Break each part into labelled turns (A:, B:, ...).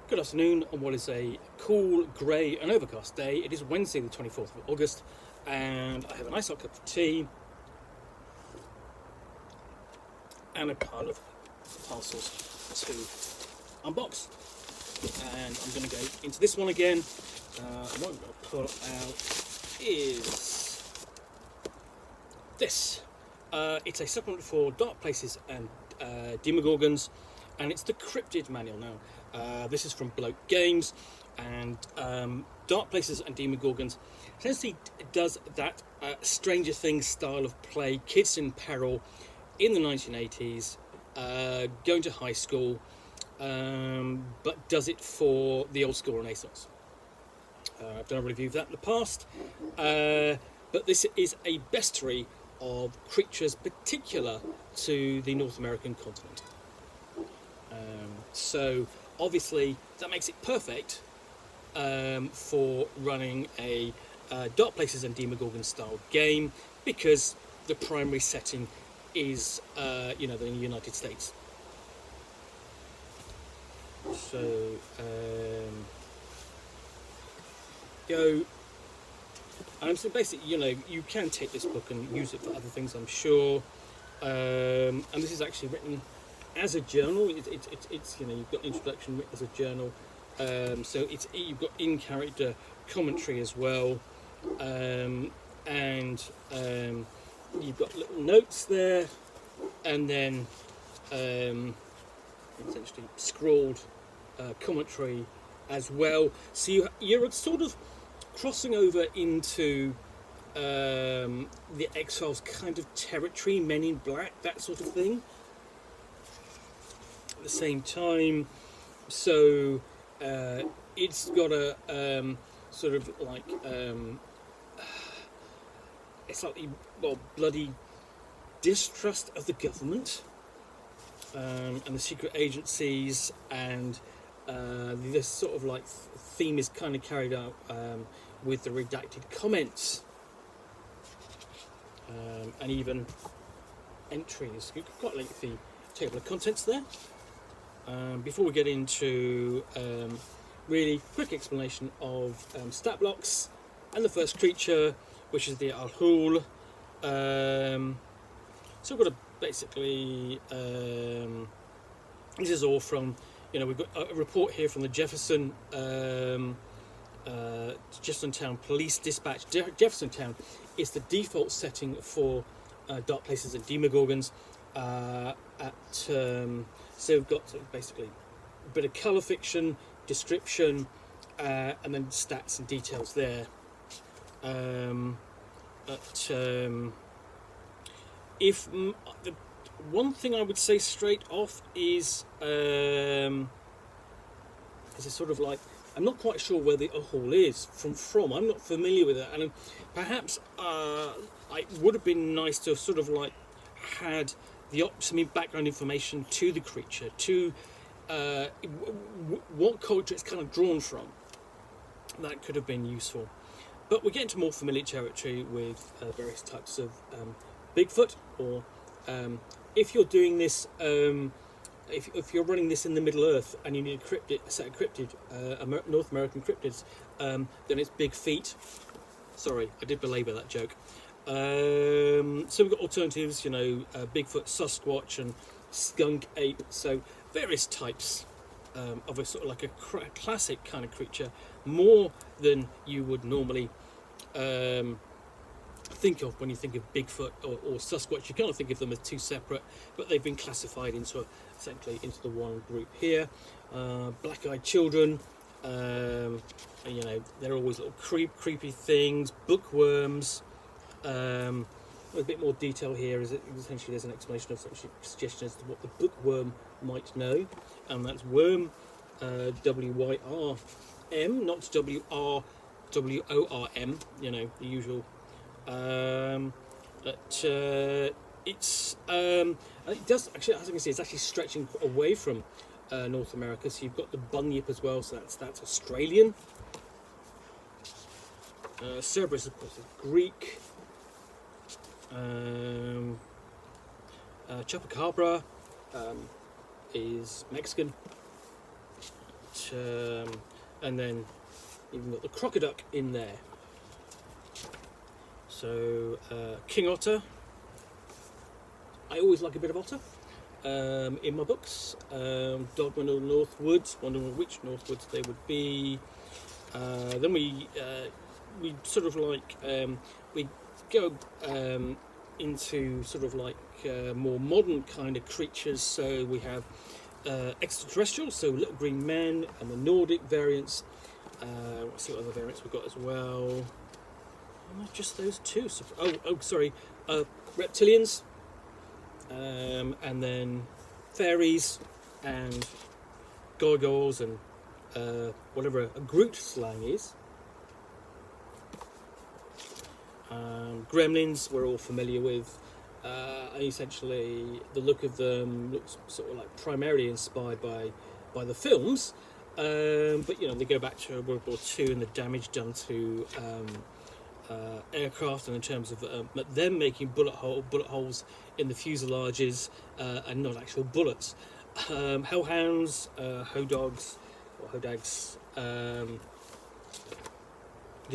A: Good afternoon on what is a cool, grey and overcast day. It is Wednesday the 24th of August and I have a nice hot cup of tea and a pile of parcels to unbox. And I'm going to go into this one again. What I'm going to pull out is this. It's a supplement for Dark Places and Demogorgons, and it's the Cryptid Manual now. This is from Bloat Games, and Dark Places and Demogorgons essentially does that Stranger Things style of play, kids in peril in the 1980s, going to high school, but does it for the old school Renaissance. I've done a review of that in the past, but this is a bestiary of creatures particular to the North American continent. So obviously that makes it perfect for running a Dark Places and Demogorgon style game, because the primary setting is the United States. So so basically, you can take this book and use it for other things, I'm sure. And this is actually written as a journal. It's you've got introduction written as a journal. So you've got in character commentary as well, and you've got little notes there, and then essentially scrawled commentary as well. So you're sort of crossing over into the X-Files kind of territory, Men in Black, that sort of thing, at the same time. So it's got a sort of like it's like bloody distrust of the government and the secret agencies, and this sort of like theme is kind of carried out with the redacted comments, and even entries. You've got quite a lengthy table of contents there. Before we get into really quick explanation of stat blocks and the first creature, which is the Alhul. So we've got basically this is all from, we've got a report here from the Jefferson Town Police Dispatch. Jefferson Town is the default setting for Dark Places and Demogorgons. So we've got basically a bit of colour fiction, description, and then stats and details there. If the one thing I would say straight off is it's sort of like, I'm not quite sure where the Ahul is from. I'm not familiar with it, and perhaps it would have been nice to have sort of like had some background information to the creature, to what culture it's kind of drawn from. That could have been useful. But we're getting to more familiar territory with various types of Bigfoot, or if you're doing this, if you're running this in the Middle Earth and you need a set of cryptid, North American cryptids, then it's Big Feet. Sorry, I did belabour that joke. So we've got alternatives, Bigfoot, Sasquatch, and skunk ape. So various types of a sort of like a classic kind of creature, more than you would normally think of when you think of Bigfoot or Sasquatch. You kind of think of them as two separate, but they've been classified essentially into the one group here. Black-eyed children, they're always little creepy things. Bookworms. A bit more detail here is essentially there's an explanation of suggestion as to what the bookworm might know, and that's worm, W-Y-R-M, not W-R-W-O-R-M, the usual. It does actually, as I can see, it's actually stretching away from North America. So you've got the bunyip as well, so that's Australian. Cerberus, of course, is Greek. Chupacabra is Mexican. and then even got the crocoduck in there. So King Otter. I always like a bit of otter in my books. Dogman of the Northwoods, wondering which Northwoods they would be. Then we sort of like we go into sort of like more modern kind of creatures. So we have extraterrestrials, so little green men, and the Nordic variants. Let's see what other variants we've got as well. Not just those two. Sorry, reptilians. And then fairies and gargoyles and whatever a Groot slang is. Gremlins we're all familiar with. Essentially, the look of them looks sort of like primarily inspired by the films, but you know they go back to World War II and the damage done to aircraft, and in terms of them making bullet holes in the fuselages and not actual bullets. Hellhounds, hodogs or hodags, the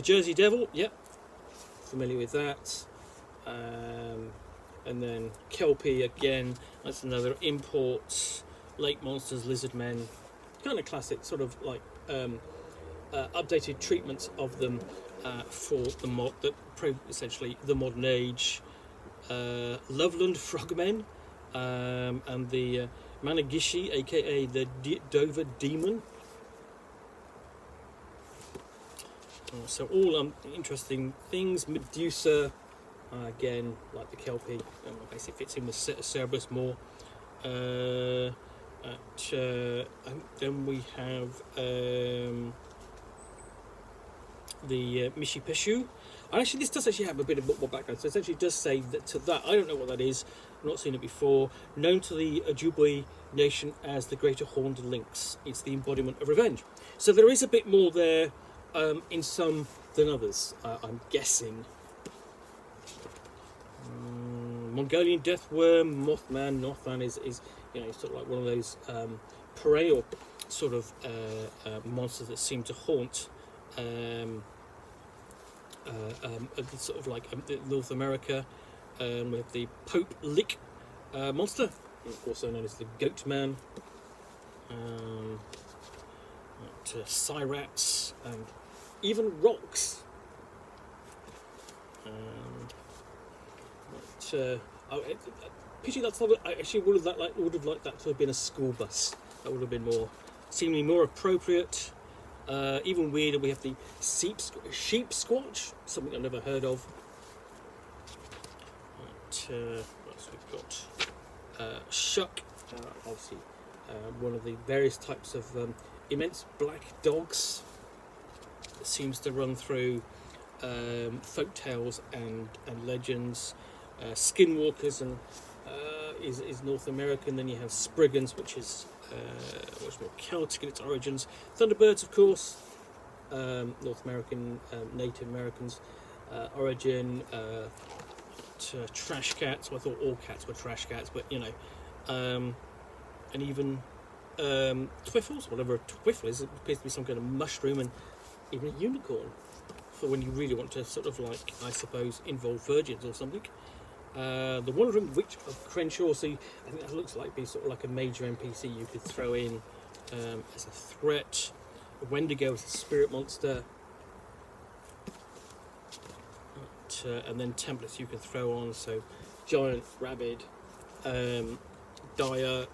A: Jersey Devil, yep, familiar with that. And then Kelpie again, that's another import. Lake monsters, lizard men, kind of classic, sort of like updated treatments of them for essentially the modern age. Loveland frogmen, and the Managishi, aka the Dover demon. So all interesting things. Medusa, again like the Kelpie, basically fits in with Cerberus more. And then we have the Mishipeshu. And actually this does actually have a bit of more background, so it actually does say that to that, I don't know what that is, I've not seen it before, known to the Ojibwe nation as the Greater Horned Lynx. It's the embodiment of revenge. So there is a bit more there in some than others, I'm guessing. Mongolian Deathworm, Mothman is you know, sort of like one of those perennial sort of monsters that seem to haunt sort of like North America. We have the Pope Lick monster, also known as the Goat Man. Sirats and even rocks. Pity that's not. I actually would have liked that to have been a school bus. That would have been seemingly more appropriate. Even weirder, we have the sheep squatch, something I've never heard of. What else we've got? Shuck, obviously one of the various types of immense black dogs that seems to run through folk tales and legends. Skinwalkers and is North American. Then you have Spriggans, which is much more Celtic in its origins. Thunderbirds, of course, North American, Native Americans origin. Trash cats. Well, I thought all cats were trash cats, but you know, and even twiffles, whatever a twiffle is. It appears to be some kind of mushroom, and even a unicorn for when you really want to sort of like, I suppose, involve virgins or something. The Wandering Witch of Crenshaw. So I think that looks like being sort of like a major NPC you could throw in as a threat. Wendigo is a spirit monster. And then templates you can throw on. So giant, rabid, dire,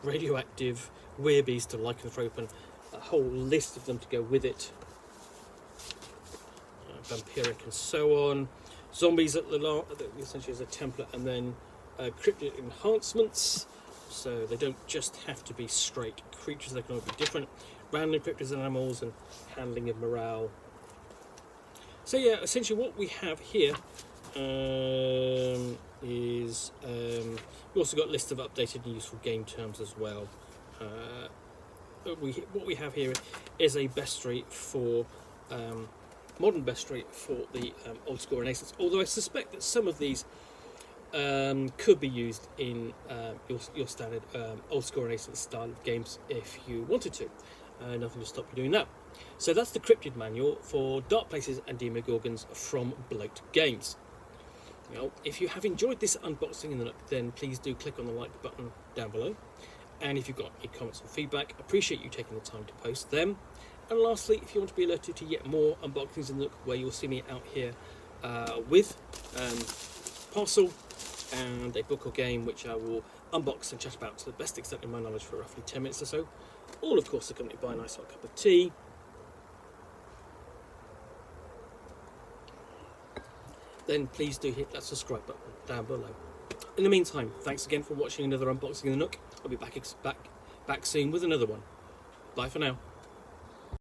A: radioactive, werebeast to lycanthrope, and a whole list of them to go with it. Vampiric and so on. Zombies at the essentially as a template, and then cryptid enhancements. So they don't just have to be straight creatures; they can all be different. Random cryptids and animals, and handling of morale. So yeah, essentially what we have here is we also got a list of updated and useful game terms as well. What we have here is a bestiary for modern bestiary for the old school Renaissance. Although I suspect that some of these could be used in your standard old school Renaissance style of games if you wanted to. nothing to stop you doing that. So that's the Cryptid Manual for Dark Places and Demogorgons from Bloat Games. Now, if you have enjoyed this unboxing in the Nook, then please do click on the like button down below. And if you've got any comments or feedback, appreciate you taking the time to post them. And lastly, if you want to be alerted to yet more unboxings in the Nook, where you'll see me out here with parcel and a book or game which I will unbox and chat about to the best extent of my knowledge for roughly 10 minutes or so, all of course accompanied by a nice hot cup of tea. Then please do hit that subscribe button down below. In the meantime, thanks again for watching another unboxing in the Nook. I'll be back soon with another one. Bye for now.